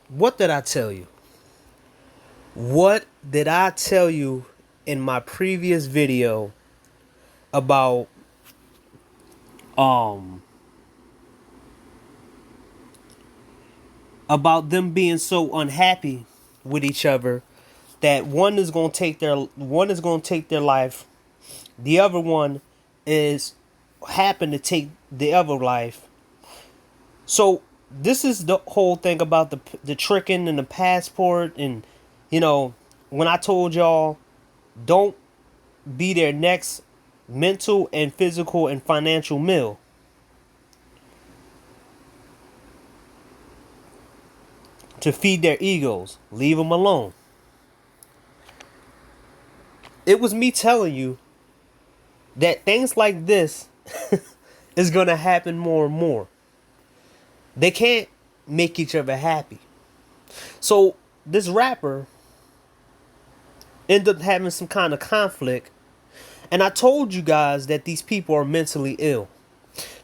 What did I tell you? What did I tell you in my previous video about um them being so unhappy with each other that one is going to take their life, the other one is happen to take the other life. So this is the whole thing about the tricking and the passport, and when I told y'all don't be their next mental and physical and financial meal. To feed their egos. Leave them alone. It was me telling you that things like this is going to happen more and more. They can't make each other happy. So this rapper ended up having some kind of conflict. And I told you guys that these people are mentally ill.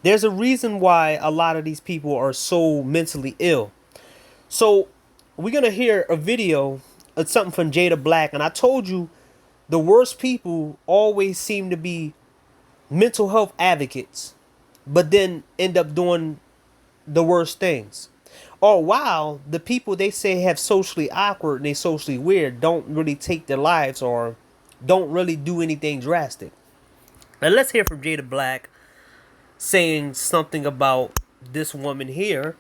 There's a reason why a lot of these people are so mentally ill. So we're going to hear a video of something from Jada Black. And I told you the worst people always seem to be mental health advocates, but then end up doing the worst things. Or while the people they say have socially awkward and they socially weird don't really take their lives or don't really do anything drastic. Now let's hear from Jada Black saying something about this woman here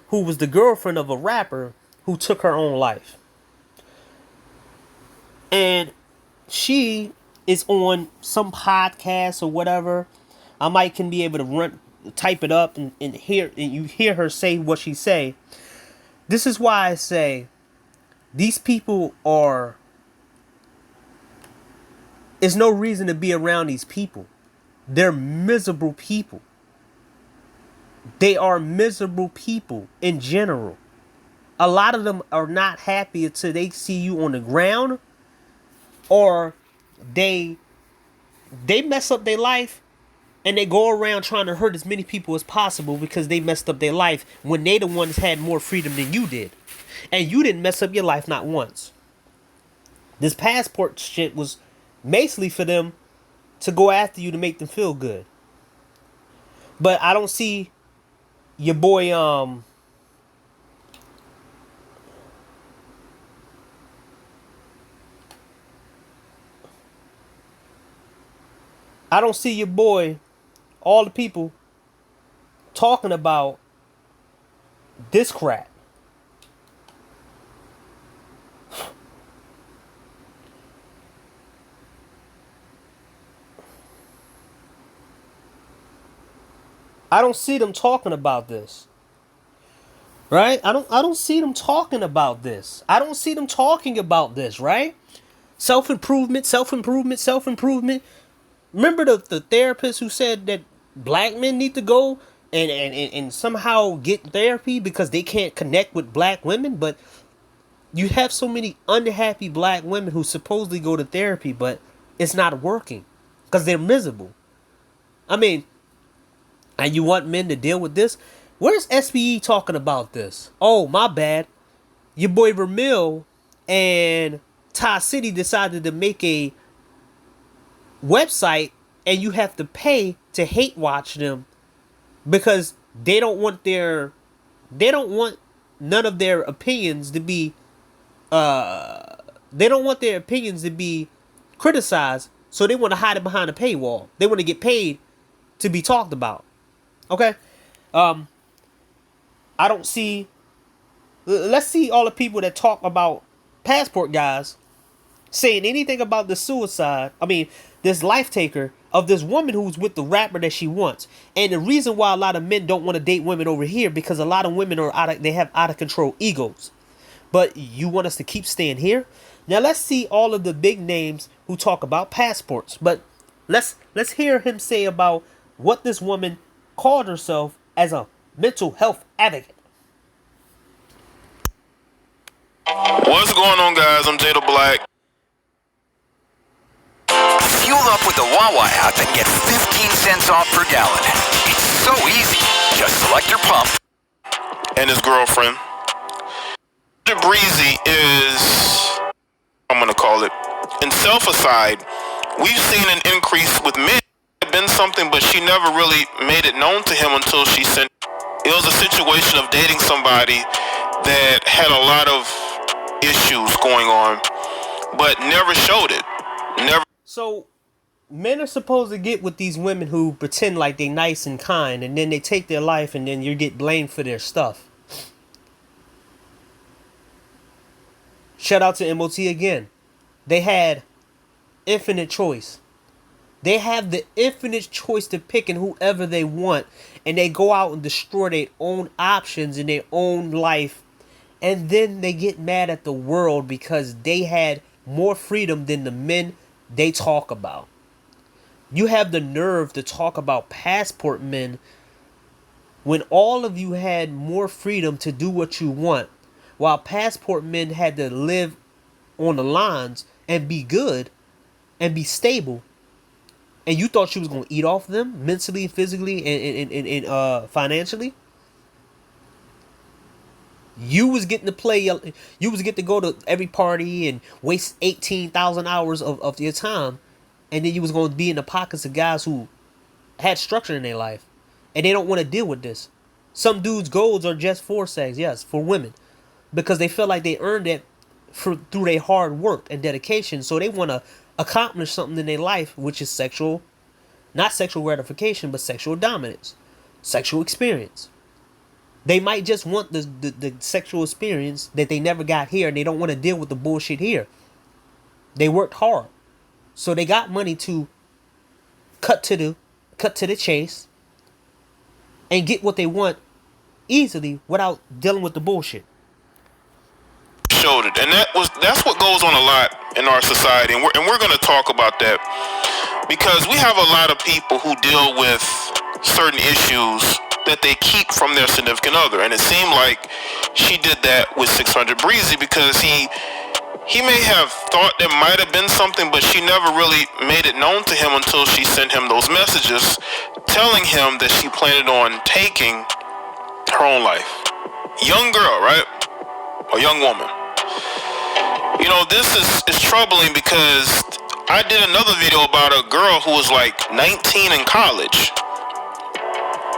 who was the girlfriend of a rapper who took her own life. And she is on some podcast or whatever. I might can be able to type it up and you hear her say what she say. This is why I say these people are. There's no reason to be around these people. They're miserable people. They are miserable people in general. A lot of them are not happy until they see you on the ground, or they mess up their life and they go around trying to hurt as many people as possible because they messed up their life when they the ones had more freedom than you did. And you didn't mess up your life not once. This passport shit was basically for them to go after you to make them feel good. But I don't see your boy I don't see your boy, all the people talking about this crap. I don't see them talking about this. Right? I don't see them talking about this. I don't see them talking about this, right? Self-improvement. Remember the therapist who said that black men need to go and somehow get therapy because they can't connect with black women? But you have so many unhappy black women who supposedly go to therapy, but it's not working because they're miserable. I mean, and you want men to deal with this? Where's SBE talking about this? Oh, my bad. Your boy Ramil and Ty City decided to make a website and you have to pay to hate watch them because they don't want none of their opinions to be they don't want their opinions to be criticized, so they want to hide it behind a paywall. They want to get paid to be talked about. Okay? I don't see. Let's see all the people that talk about passport guys saying anything about the suicide. I mean, this life taker of this woman who's with the rapper that she wants. And the reason why a lot of men don't want to date women over here because a lot of women they have out of control egos. But you want us to keep staying here? Now let's see all of the big names who talk about passports. But let's hear him say about what this woman called herself as a mental health advocate. What's going on, guys? I'm Jada Black. Fuel up with the Wawa app and get 15 cents off per gallon. It's so easy. Just select your pump And his girlfriend Breezy is, I'm going to call it, in self-aside, we've seen an increase with men. It had been something, but she never really made it known to him until she sent. It was a situation of dating somebody that had a lot of issues going on, but never showed it. Never. So men are supposed to get with these women who pretend like they nice and kind, and then they take their life, and then you get blamed for their stuff. Shout out to MOT again. They had infinite choice. They have the infinite choice to pick in whoever they want, and they go out and destroy their own options in their own life, and then they get mad at the world because they had more freedom than the men they talk about. You have the nerve to talk about passport men when all of you had more freedom to do what you want, while passport men had to live on the lines and be good and be stable. And you thought she was going to eat off them mentally, physically, and financially? You was getting to play, you was getting to go to every party and waste 18,000 hours of your time. And then you was going to be in the pockets of guys who had structure in their life. And they don't want to deal with this. Some dudes' goals are just for sex, yes, for women. Because they feel like they earned it through their hard work and dedication. So they want to accomplish something in their life, which is sexual, not sexual gratification, but sexual dominance, sexual experience. They might just want the sexual experience that they never got here, and they don't want to deal with the bullshit here. They worked hard. So they got money to cut to the chase and get what they want easily without dealing with the bullshit. Showed it, and that's what goes on a lot in our society, and we're going to talk about that because we have a lot of people who deal with certain issues that they keep from their significant other, and it seemed like she did that with 600 Breezy because he may have thought there might have been something, but she never really made it known to him until she sent him those messages telling him that she planned on taking her own life. Young girl, right? A young woman. You know, this is troubling because I did another video about a girl who was like 19 in college.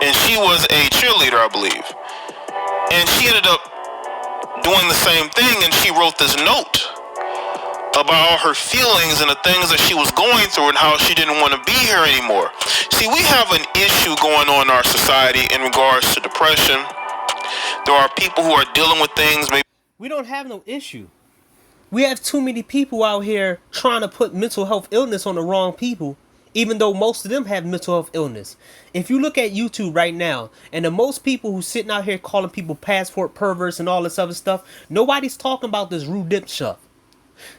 And she was a cheerleader, I believe. And she ended up doing the same thing, and she wrote this note about all her feelings and the things that she was going through and how she didn't want to be here anymore. See, we have an issue going on in our society in regards to depression. There are people who are dealing with things. Maybe We don't have no issue. We have too many people out here trying to put mental health illness on the wrong people, even though most of them have mental health illness. If you look at YouTube right now, and the most people who sitting out here calling people passport perverts and all this other stuff, nobody's talking about this Rue Dimp stuff.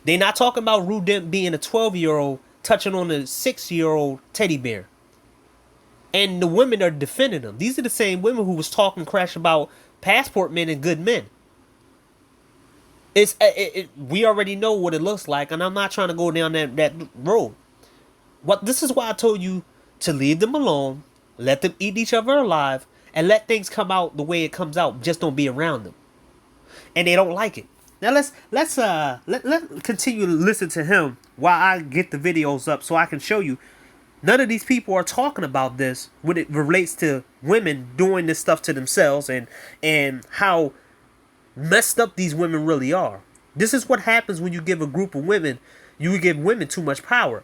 They're not talking about Rue Dimp being a 12-year-old touching on a 6-year-old teddy bear. And the women are defending them. These are the same women who was talking crash about passport men and good men. We already know what it looks like, and I'm not trying to go down that road. This is why I told you to leave them alone, let them eat each other alive, and let things come out the way it comes out. Just don't be around them, and they don't like it. Now let's continue to listen to him while I get the videos up so I can show you. None of these people are talking about this when it relates to women doing this stuff to themselves and how messed up these women really are. This is what happens when you give a group of women, you give women too much power.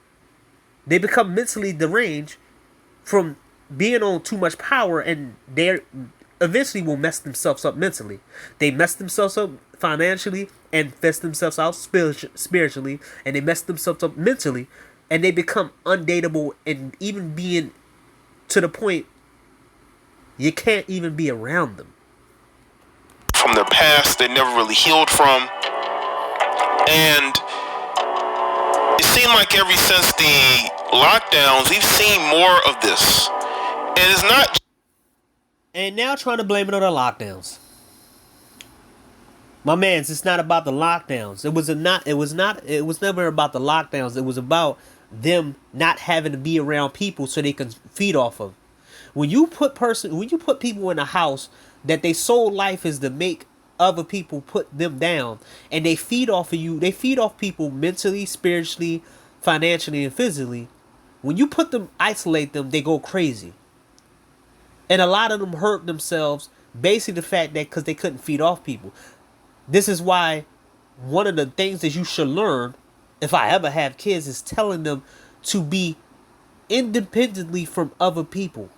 They become mentally deranged from being on too much power, and they eventually will mess themselves up mentally. They mess themselves up financially and mess themselves out spiritually, and they mess themselves up mentally, and they become undateable, and even being to the point you can't even be around them. from their past they never really healed from. And it seemed like ever since the lockdowns, we've seen more of this. And it's not. And now trying to blame it on the lockdowns. My mans, it's not about the lockdowns. It was never about the lockdowns. It was about them not having to be around people so they can feed off of. When you put people in a house that their sole life is to make other people put them down, and they feed off of you. They feed off people mentally, spiritually, financially, and physically. When you put them, isolate them, they go crazy. And a lot of them hurt themselves, basically the fact that because they couldn't feed off people. This is why one of the things that you should learn, if I ever have kids, is telling them to be independently from other people.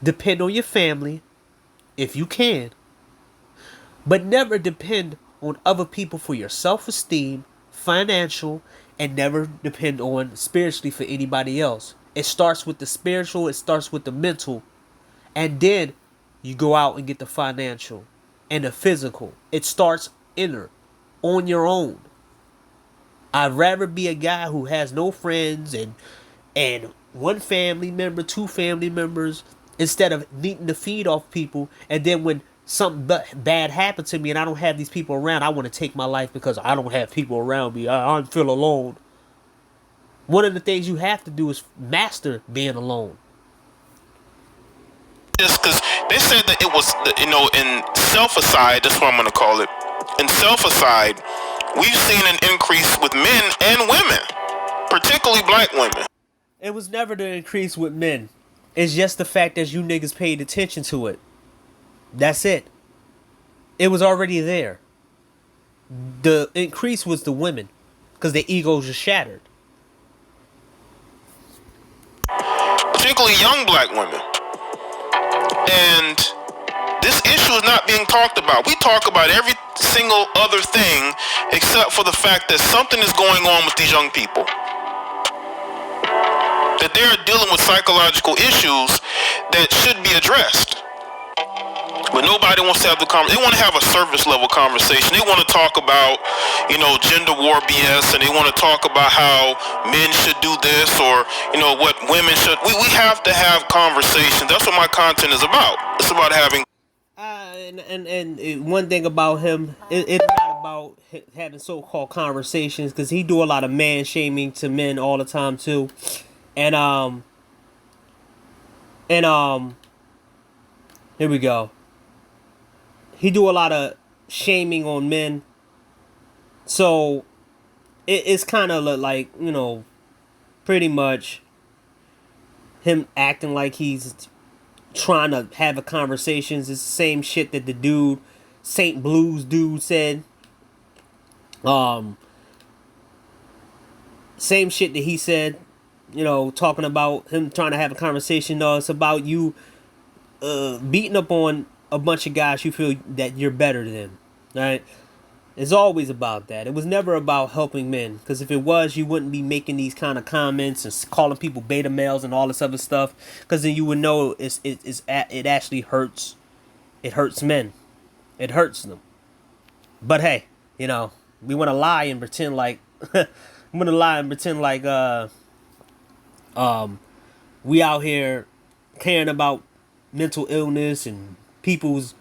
Depend on your family, if you can. But never depend on other people for your self-esteem, financial, and never depend on spiritually for anybody else. It starts with the spiritual, it starts with the mental, and then you go out and get the financial and the physical. It starts inner, on your own. I'd rather be a guy who has no friends and one family member, two family members, instead of needing to feed off people. And then when something bad happened to me and I don't have these people around, I want to take my life because I don't have people around me. I feel alone. One of the things you have to do is master being alone. Just because they said that it was, in self-aside, that's what I'm going to call it. In self-aside, we've seen an increase with men and women, particularly black women. It was never the increase with men. It's just the fact that you niggas paid attention to it. That's it. It was already there. The increase was the women, because their egos are shattered. Particularly young black women. And this issue is not being talked about. We talk about every single other thing except for the fact that something is going on with these young people. That they're dealing with psychological issues that should be addressed. But nobody wants to have the conversation. They want to have a surface level conversation. They want to talk about, gender war BS, and they want to talk about how men should do this or, what women should. We have to have conversations. That's what my content is about. It's about having. And one thing about him, it's not about having so-called conversations, because he do a lot of man shaming to men all the time too. And here we go. He do a lot of shaming on men. So it's kind of like, pretty much him acting like he's trying to have a conversation. It's the same shit that the dude, Saint Blues dude, said. Same shit that he said, talking about him trying to have a conversation. No, it's about you beating up on a bunch of guys you feel that you're better than, right? It's always about that. It was never about helping men, because if it was, you wouldn't be making these kind of comments and calling people beta males and all this other stuff, because then you would know it actually hurts. It hurts men. It hurts them. But hey, we want to lie and pretend like we out here caring about mental illness and people's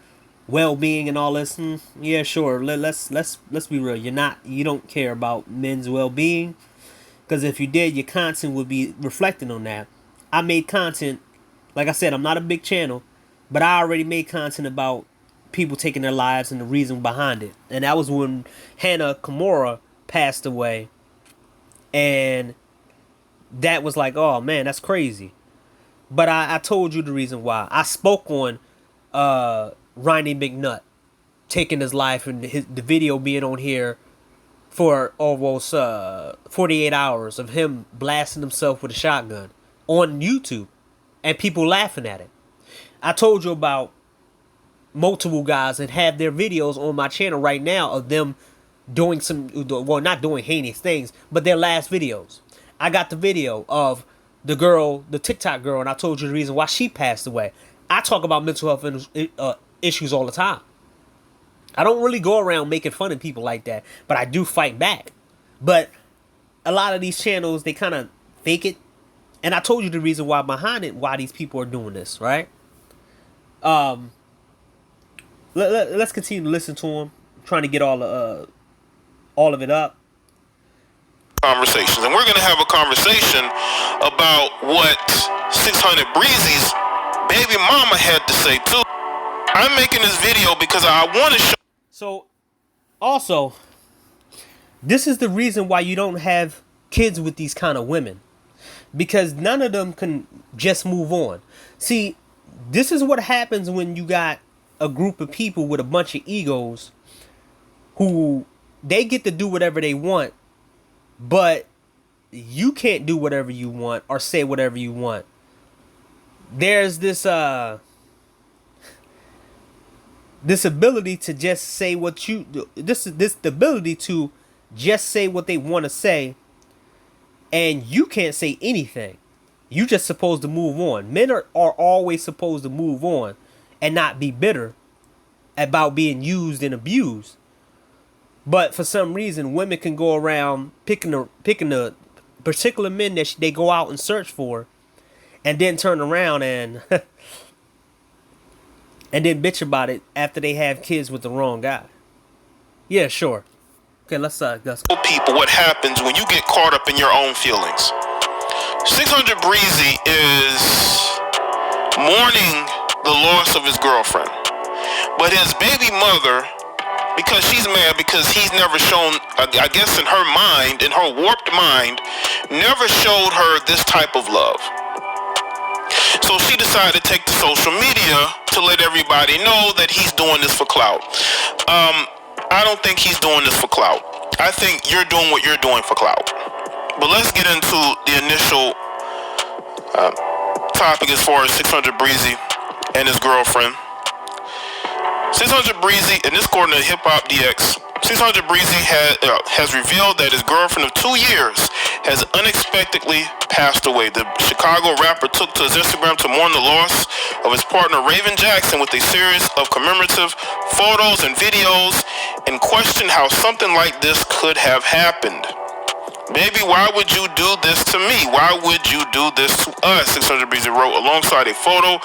well-being and all this. Yeah, sure. Let's be real. You don't care about men's well-being, because if you did, your content would be reflecting on that. I made content, like I said, I'm not a big channel, but I already made content about people taking their lives and the reason behind it. And that was when Hannah Kimura passed away, and that was like, oh man, that's crazy. But I told you the reason why. I spoke on Ronnie McNutt taking his life, and the video being on here for almost 48 hours of him blasting himself with a shotgun on YouTube and people laughing at it. I told you about multiple guys that have their videos on my channel right now of them doing not doing heinous things, but their last videos. I got the video of the girl, the TikTok girl, and I told you the reason why she passed away. I talk about mental health issues all the time. I don't really go around making fun of people like that, but I do fight back. But a lot of these channels, they kind of fake it. And I told you the reason why behind it, why these people are doing this, right? Let's continue to listen to them. I'm trying to get all of it up. Conversations, and we're going to have a conversation about what 600 Breezy's baby mama had to say too. I'm making this video because I want to show. So, also, this is the reason why you don't have kids with these kind of women. Because none of them can just move on. See, this is what happens when you got a group of people with a bunch of egos who they get to do whatever they want, but you can't do whatever you want or say whatever you want. There's this this ability to just say what you this ability to just say what they want to say, and you can't say anything. You just supposed to move on. Men are always supposed to move on and not be bitter about being used and abused. But for some reason, women can go around picking the particular men that they go out and search for, and then turn around and and then bitch about it after they have kids with the wrong guy. Yeah, sure. Okay, let's people what happens when you get caught up in your own feelings. 600 Breezy is mourning the loss of his girlfriend, but his baby mother, because she's mad because he's never shown, I guess in her mind, in her warped mind, never showed her this type of love. So she decided to take to social media to let everybody know that he's doing this for clout. I don't think he's doing this for clout. I think you're doing what you're doing for clout. But let's get into the initial topic as far as 600 Breezy and his girlfriend. 600 Breezy, and this according to Hip Hop DX, 600 Breezy has revealed that his girlfriend of 2 years has unexpectedly passed away. The Chicago rapper took to his Instagram to mourn the loss of his partner Raven Jackson with a series of commemorative photos and videos and questioned how something like this could have happened. Baby, why would you do this to me? Why would you do this to us? 600 Breezy wrote alongside a photo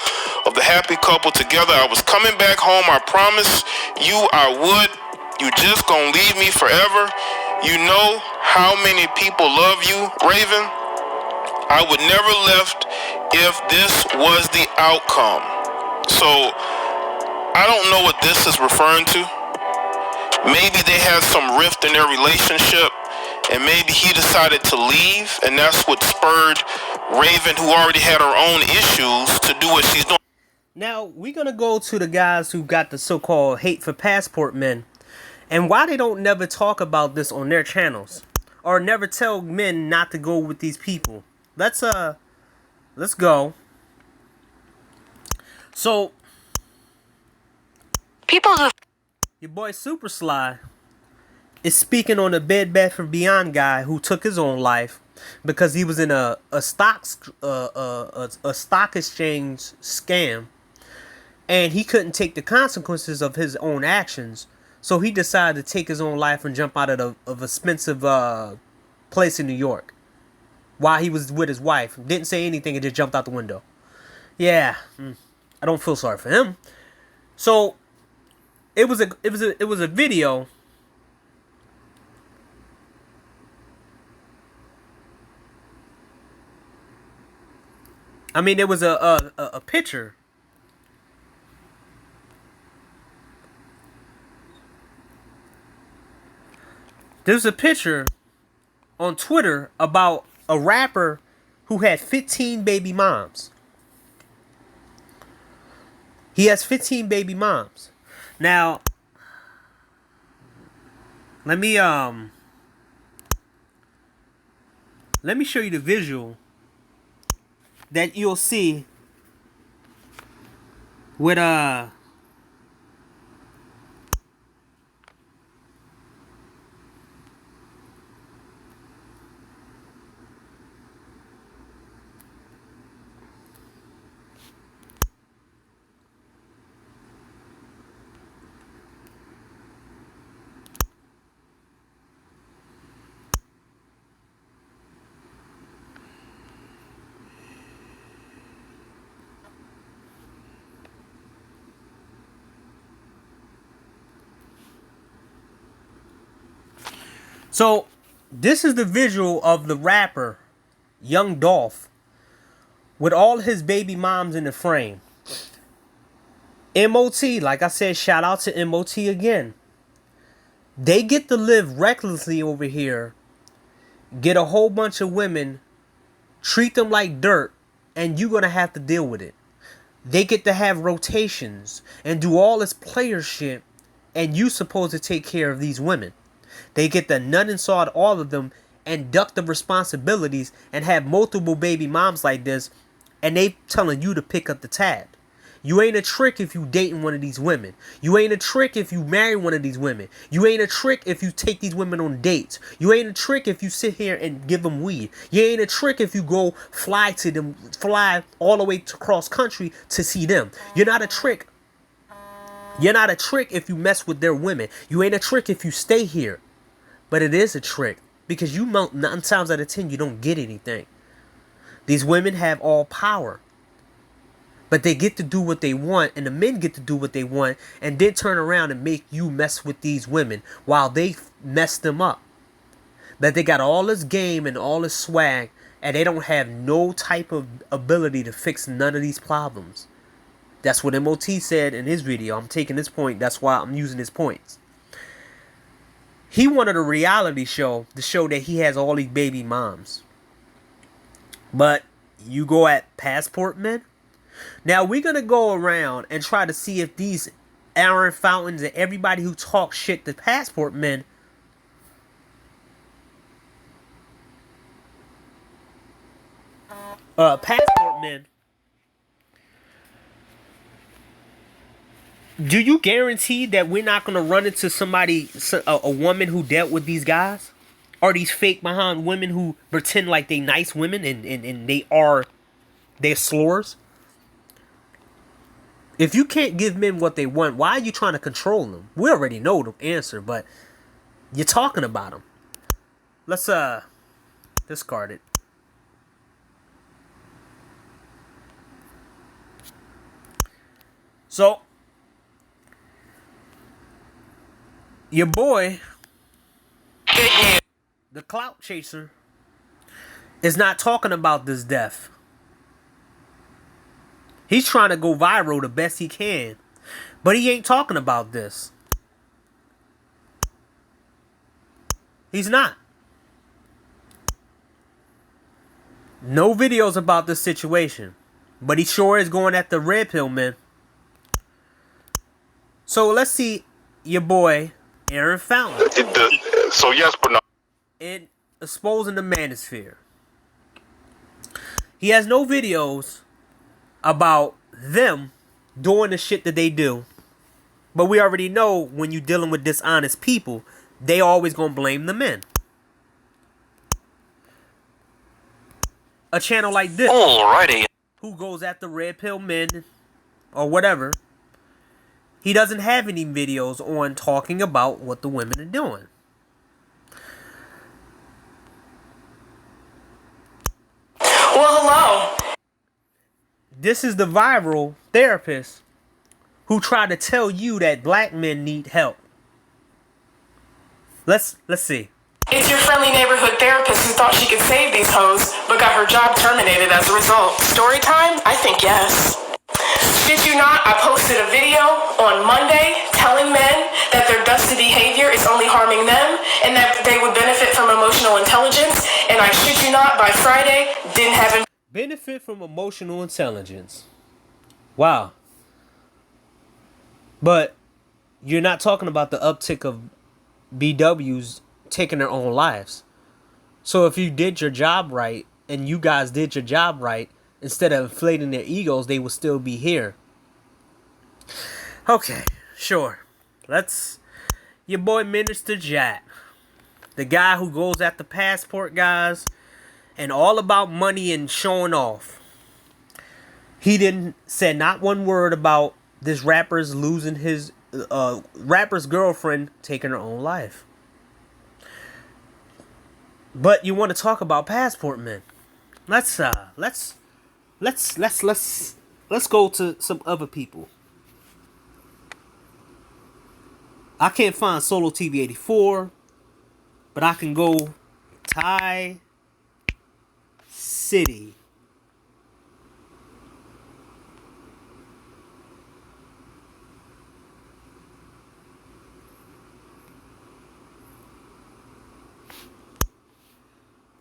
of the happy couple together. I was coming back home. I promise you I would. You just gonna leave me forever? You know how many people love you, Raven? I would never left if this was the outcome. So, I don't know what this is referring to. Maybe they had some rift in their relationship, and maybe he decided to leave, and that's what spurred Raven, who already had her own issues, to do what she's doing. Now, we're going to go to the guys who got the so-called hate for passport men, and why they don't never talk about this on their channels, or never tell men not to go with these people. Let's go. So, your boy Super Sly is speaking on the Bed Bath & Beyond guy who took his own life because he was in a stock exchange scam, and he couldn't take the consequences of his own actions, so he decided to take his own life and jump out of expensive place in New York while he was with his wife. Didn't say anything and just jumped out the window. Yeah, I don't feel sorry for him. So it was a video. I mean, there was a picture. There's a picture on Twitter about a rapper who had 15 baby moms. He has 15 baby moms. Now, let me show you the visual that you'll see with So, this is the visual of the rapper, Young Dolph, with all his baby moms in the frame. MOT, like I said, shout out to MOT again. They get to live recklessly over here, get a whole bunch of women, treat them like dirt, and you're going to have to deal with it. They get to have rotations and do all this player shit, and you supposed to take care of these women. They get to nut and sod all of them and duck the responsibilities and have multiple baby moms like this, and they telling you to pick up the tab. You ain't a trick if you dating one of these women. You ain't a trick if you marry one of these women. You ain't a trick if you take these women on dates. You ain't a trick if you sit here and give them weed. You ain't a trick if you go fly all the way to cross country to see them. You're not a trick. You're not a trick if you mess with their women. You ain't a trick if you stay here. But it is a trick because 9 times out of 10 you don't get anything. These women have all power. But they get to do what they want, and the men get to do what they want, and then turn around and make you mess with these women while they mess them up. That they got all this game and all this swag, and they don't have no type of ability to fix none of these problems. That's what MOT said in his video. I'm taking this point. That's why I'm using his points. He wanted a reality show to show that he has all these baby moms. But you go at passport men. Now we're going to go around and try to see if these Aaron Fountains and everybody who talks shit to passport men do you guarantee that we're not going to run into a woman who dealt with these guys? Or these fake behind women who pretend like they nice women and they're slurs? If you can't give men what they want, why are you trying to control them? We already know the answer, but you're talking about them. Let's discard it. So your boy, the clout chaser, is not talking about this death. He's trying to go viral the best he can. But he ain't talking about this. He's not. No videos about this situation. But he sure is going at the red pill men. So let's see your boy, Aaron Fountain. So yes, but no. In exposing the manosphere. He has no videos about them doing the shit that they do. But we already know when you're dealing with dishonest people, they always gonna blame the men. A channel like this, Alrighty. who goes after red pill men or whatever, he doesn't have any videos on talking about what the women are doing. Well, hello. This is the viral therapist who tried to tell you that black men need help. Let's see. It's your friendly neighborhood therapist who thought she could save these hoes, but got her job terminated as a result. Story time? I think yes. Did you not? I posted a video on Monday telling men that their dusty behavior is only harming them and that they would benefit from emotional intelligence. And I shit you not, by Friday, didn't have benefit from emotional intelligence. Wow. But you're not talking about the uptick of BWs taking their own lives. So if you did your job right, and you guys did your job right, instead of inflating their egos, they would still be here. Okay, sure. Your boy Minister Jack, the guy who goes after passport guys and all about money and showing off. He didn't say not one word about this rapper's losing his rapper's girlfriend taking her own life. But you want to talk about passport men? Let's go to some other people. I can't find Solo TV 84, but I can go Thai City. . . . . . . . . . . . . . . . . . . . . . . . . . . . . . . . . . . . . . . . . . . . . . . . . . . . . . . . . . .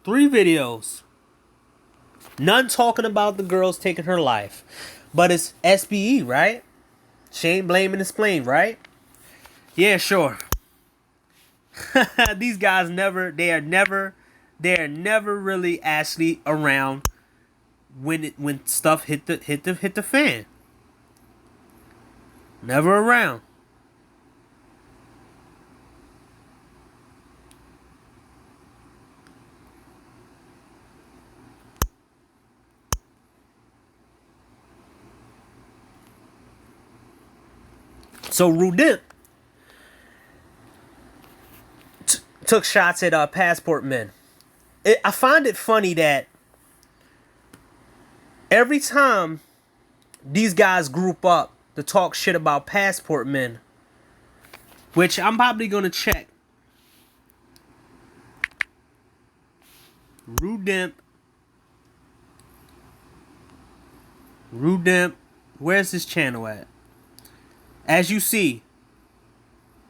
3 videos. None talking about the girls taking her life. But it's SBE, right? Shame, blame, and explain, right? Yeah, sure. These guys they are never really actually around when stuff hit the fan. Never around. So Rudimp took shots at passport men. I find it funny that every time these guys group up to talk shit about passport men, which I'm probably gonna check. Rudimp, where's this channel at? As you see,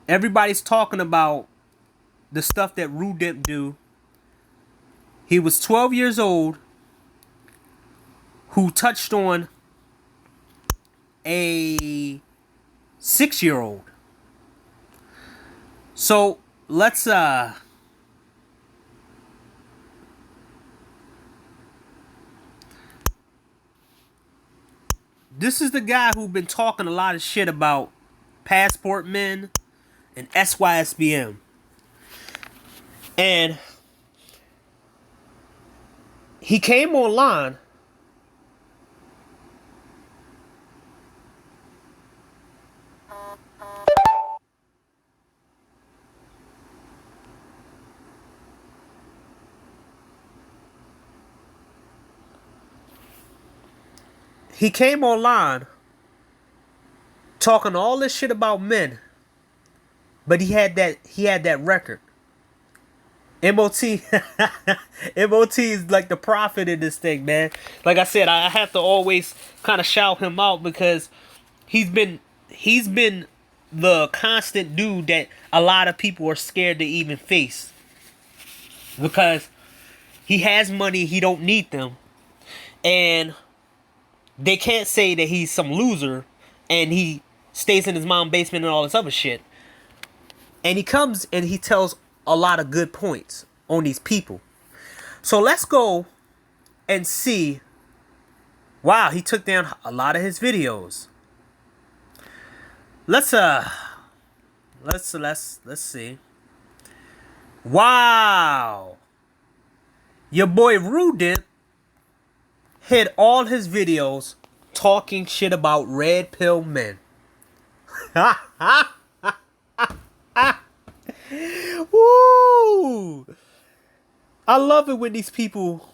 everybody's talking about the stuff that Rudimp do. He was 12 years old, who touched on a 6-year-old. So let's this is the guy who's been talking a lot of shit about passport men and sysbm. And he came online talking all this shit about men, but he had that record. MOT MOT is like the prophet in this thing, man. Like I said, I have to always kind of shout him out because he's been the constant dude that a lot of people are scared to even face, because he has money, he don't need them, and they can't say that he's some loser and he stays in his mom's basement and all this other shit. And he comes and he tells a lot of good points on these people. So let's go and see. Wow, he took down a lot of his videos. Let's see. Wow. Your boy Rudimp hid all his videos talking shit about red pill men. Woo! I love it when these people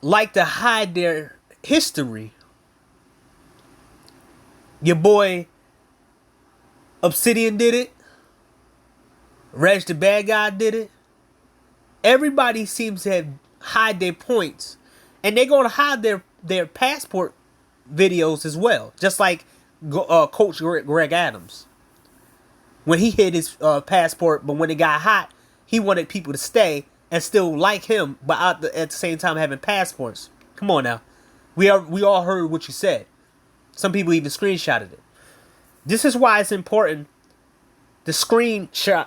like to hide their history. Your boy Obsidian did it. Reg the Bad Guy did it. Everybody seems to hide their points. And they're going to hide their passport videos as well. Just like Coach Greg Adams. When he hid his passport, but when it got hot, he wanted people to stay and still like him, but at the same time having passports. Come on now. We all heard what you said. Some people even screenshotted it. This is why it's important to screen share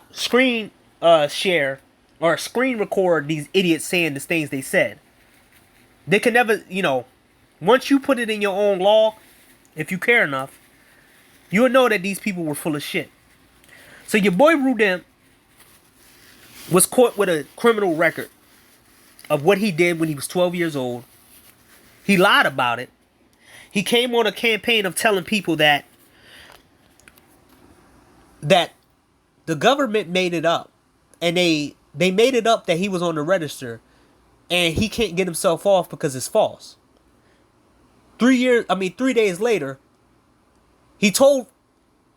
or screen record these idiots saying the things they said. They can never, once you put it in your own log, if you care enough, you'll know that these people were full of shit. So your boy Rudimp was caught with a criminal record of what he did when he was 12 years old. He lied about it. He came on a campaign of telling people that the government made it up. And they made it up that he was on the register and he can't get himself off because it's false. 3 days later, he told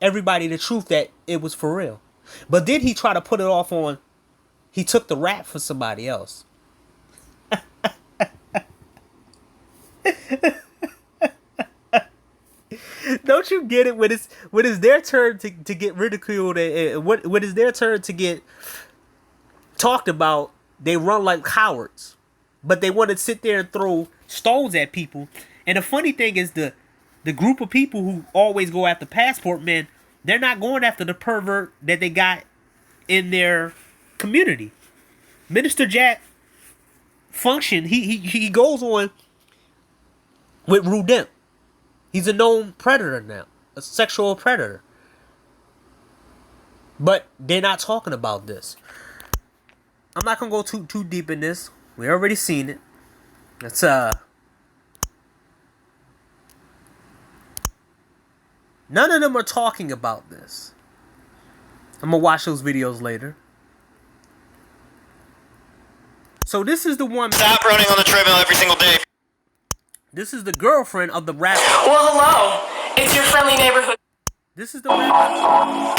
everybody the truth that it was for real. But then he tried to put it off on he took the rap for somebody else. Don't you get it when it's their turn to get ridiculed and when it's their turn to get talked about, they run like cowards. but they want to sit there and throw stones at people. And the funny thing is the group of people who always go after passport men, they're not going after the pervert that they got in their community. Minister Jack Function, he goes on with Rudemp. He's a known predator now, a sexual predator. But they're not talking about this. I'm not gonna go too deep in this. We already seen it. It's none of them are talking about this. I'm gonna watch those videos later. So this is the one. Stop running on the treadmill every single day. This is the girlfriend of the rapper. Well, hello. It's your friendly neighborhood. This is the rapper.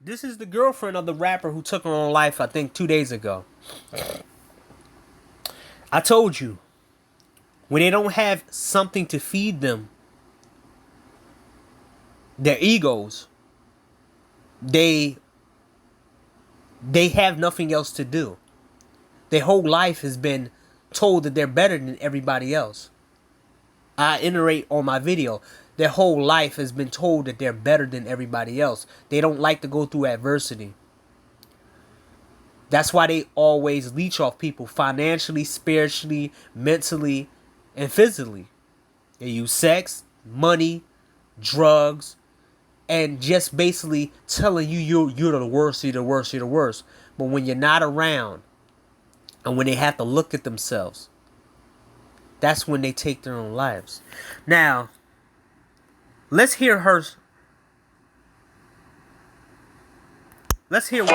This is the girlfriend of the rapper who took her own life, I think, 2 days ago. I told you, when they don't have something to feed them, their egos, they have nothing else to do. Their whole life has been told that they're better than everybody else. I iterate on my video. Their whole life has been told that they're better than everybody else. They don't like to go through adversity. That's why they always leech off people financially, spiritually, mentally, and physically. They use sex, money, drugs, and just basically telling you you're the worst, you're the worst, you're the worst. But when you're not around, and when they have to look at themselves, that's when they take their own lives. Now, let's hear her. Let's hear what.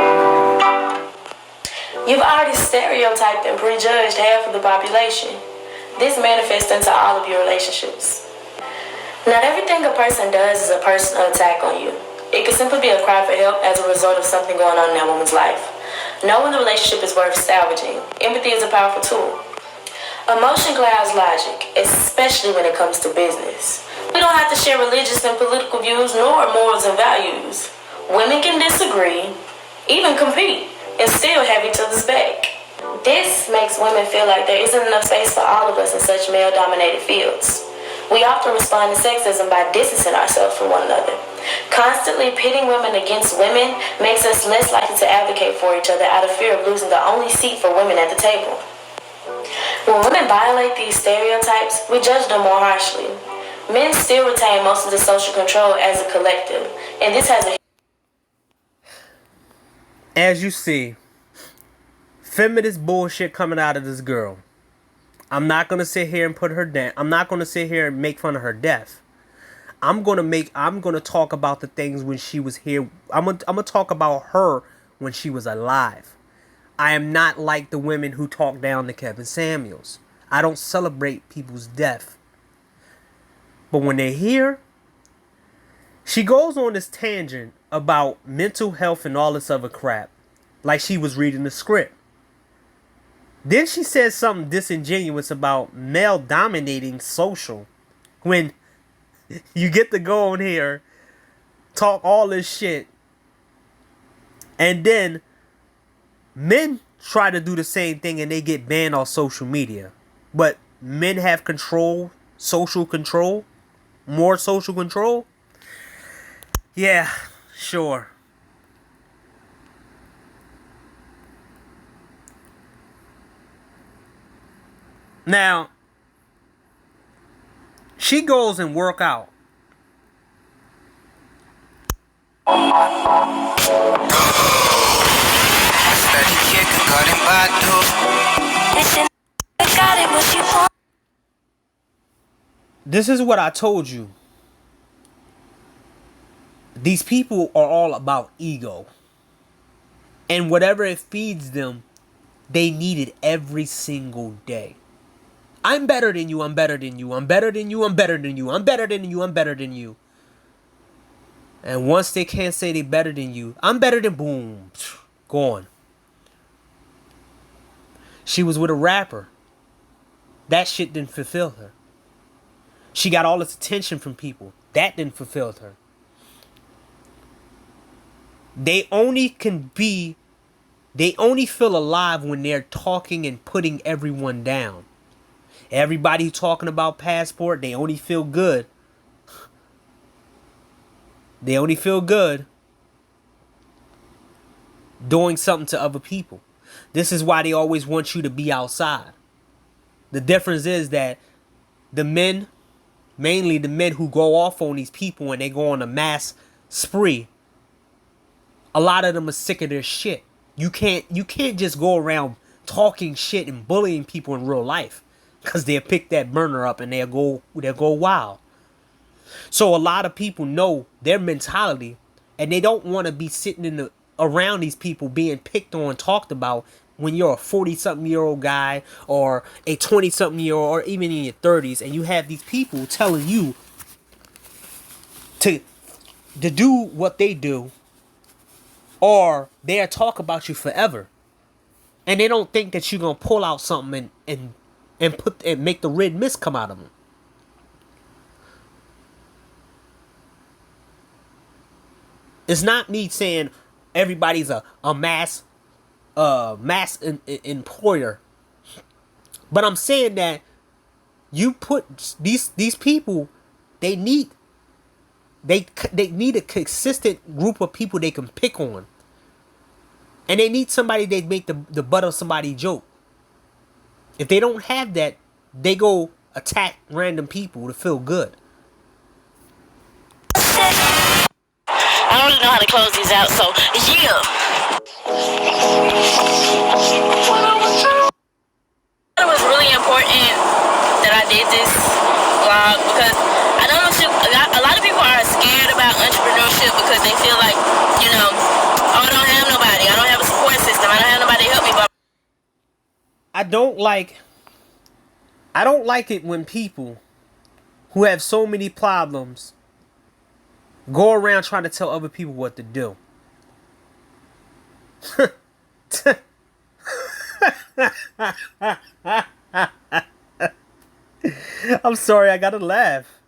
You've already stereotyped and prejudged half of the population. This manifests into all of your relationships. Not everything a person does is a personal attack on you. It could simply be a cry for help as a result of something going on in that woman's life. Knowing the relationship is worth salvaging. Empathy is a powerful tool. Emotion clouds logic, especially when it comes to business. We don't have to share religious and political views nor morals and values. Women can disagree, even compete, and still have each other's back. This makes women feel like there isn't enough space for all of us in such male-dominated fields. We often respond to sexism by distancing ourselves from one another. Constantly pitting women against women makes us less likely to advocate for each other out of fear of losing the only seat for women at the table. When women violate these stereotypes, we judge them more harshly. Men still retain most of the social control as a collective, and this has a... As you see, feminist bullshit coming out of this girl. I'm not going to sit here and put her down. I'm not going to sit here and make fun of her death. I'm going to talk about the things when she was here. I'm going to talk about her when she was alive. I am not like the women who talk down to Kevin Samuels. I don't celebrate people's death. But when they're here, she goes on this tangent about mental health and all this other crap. Like she was reading the script. Then she says something disingenuous about male dominating social. When you get to go on here, talk all this shit, and then men try to do the same thing and they get banned on social media. But men have control, social control, more social control. Yeah, sure. Now, she goes and work out. This is what I told you. These people are all about ego. And whatever it feeds them, they need it every single day. I'm better than you, I'm better than you, I'm better than you, I'm better than you, I'm better than you, I'm better than you. And once they can't say they're better than you, I'm better than, boom, gone. She was with a rapper. That shit didn't fulfill her. She got all this attention from people. That didn't fulfill her. They only can be, they only feel alive when they're talking and putting everyone down. Everybody talking about passport, they only feel good. They only feel good doing something to other people. This is why they always want you to be outside. The difference is that the men, mainly the men who go off on these people and they go on a mass spree, a lot of them are sick of their shit. You can't just go around talking shit and bullying people in real life, because they'll pick that burner up and they'll go wild. So a lot of people know their mentality, and they don't want to be sitting around these people being picked on, talked about, when you're a 40-something-year-old guy or a 20-something-year-old or even in your 30s, and you have these people telling you to do what they do, or they'll talk about you forever, and they don't think that you're gonna pull out something and make the red mist come out of them. It's not me saying everybody's a mass employer, but I'm saying that you put these people, they need a consistent group of people they can pick on, and they need somebody they make the butt of somebody's joke. If they don't have that, they go attack random people to feel good. I don't really know how to close these out, so yeah. It was really important that I did this vlog because I don't know, a lot of people are scared about entrepreneurship because they feel like, oh, I don't have nobody. I don't have a support system. I don't have nobody to help me. But I don't like it when people who have so many problems go around trying to tell other people what to do. I'm sorry, I gotta laugh.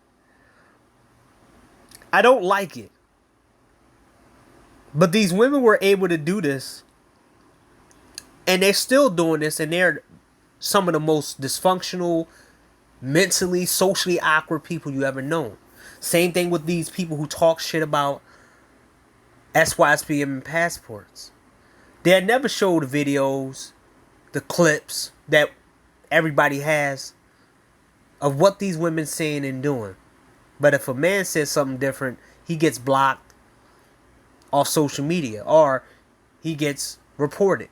I don't like it. But these women were able to do this, and they're still doing this, and they're some of the most dysfunctional, mentally, socially awkward people you ever known. Same thing with these people who talk shit about sysbm and passports. They never show the videos, the clips that everybody has of what these women saying and doing. But if a man says something different, he gets blocked off social media, or he gets reported.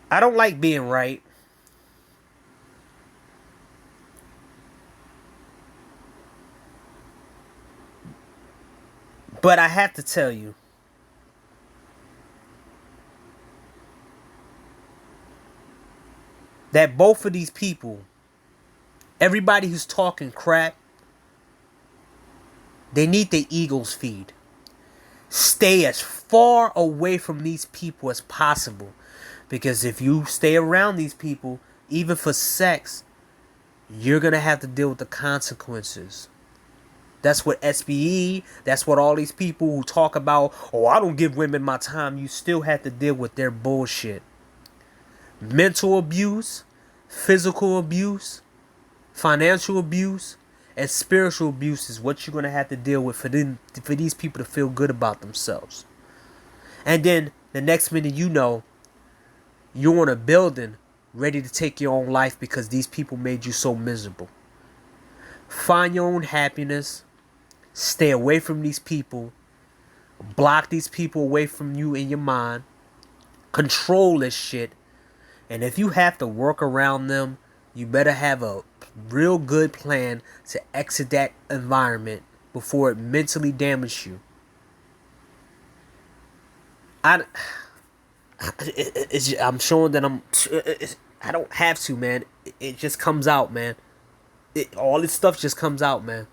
I don't like being right. But I have to tell you, that both of these people, everybody who's talking crap, they need their egos feed. Stay as far away from these people as possible. Because if you stay around these people, even for sex, you're going to have to deal with the consequences. That's what SBE, that's what all these people who talk about, oh, I don't give women my time, you still have to deal with their bullshit. Mental abuse, physical abuse, financial abuse, and spiritual abuse is what you're going to have to deal with for these people to feel good about themselves. And then the next minute you know, you're in a building ready to take your own life because these people made you so miserable. Find your own happiness. Stay away from these people. Block these people away from you in your mind. Control this shit. And if you have to work around them, you better have a real good plan to exit that environment before it mentally damages you. I'm showing that I don't have to, man. It just comes out, man. All this stuff just comes out, man.